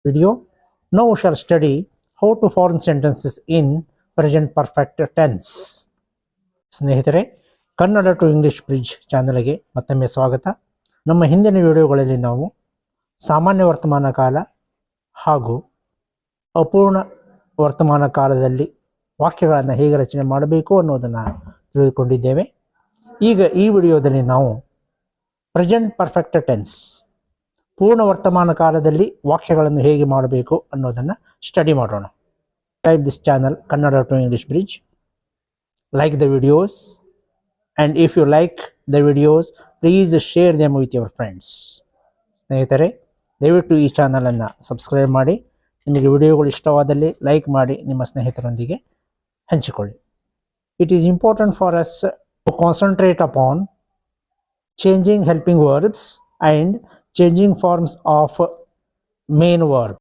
video. Now we shall study how to form sentences in present perfect tense. ಸ್ನೇಹಿತರೆ, Kannada to English bridge ಚಾನಲ್ಗೆ ಮತ್ತೊಮ್ಮೆ ಸ್ವಾಗತ. ನಮ್ಮ ಹಿಂದಿನ ವಿಡಿಯೋಗಳಲ್ಲಿ ನಾವು ಸಾಮಾನ್ಯ ವರ್ತಮಾನ ಕಾಲ ಹಾಗೂ ಅಪೂರ್ಣ ವರ್ತಮಾನ ಕಾಲದಲ್ಲಿ ವಾಕ್ಯಗಳನ್ನು ಹೇಗೆ ರಚನೆ ಮಾಡಬೇಕು ಅನ್ನೋದನ್ನು ತಿಳಿದುಕೊಂಡಿದ್ದೇವೆ. ಈಗ ಈ ವಿಡಿಯೋದಲ್ಲಿ ನಾವು ಪ್ರೆಸೆಂಟ್ ಪರ್ಫೆಕ್ಟ್ ಟೆನ್ಸ್, ಪೂರ್ಣ ವರ್ತಮಾನ ಕಾಲದಲ್ಲಿ ವಾಕ್ಯಗಳನ್ನು ಹೇಗೆ ಮಾಡಬೇಕು ಅನ್ನೋದನ್ನು ಸ್ಟಡಿ ಮಾಡೋಣ. Subscribe this channel Kannada to English bridge. Like the videos, and if you like the videos, please share them with your friends. ಸ್ನೇಹಿತರೆ, ದಯವಿಟ್ಟು ಈ ಚಾನಲನ್ನು ಸಬ್ಸ್ಕ್ರೈಬ್ ಮಾಡಿ, ನಿಮಗೆ ವಿಡಿಯೋಗಳು ಇಷ್ಟವಾದಲ್ಲಿ ಲೈಕ್ ಮಾಡಿ, ನಿಮ್ಮ ಸ್ನೇಹಿತರೊಂದಿಗೆ ಹಂಚಿಕೊಳ್ಳಿ. It is important for us to concentrate upon changing helping verbs and changing forms of main verb.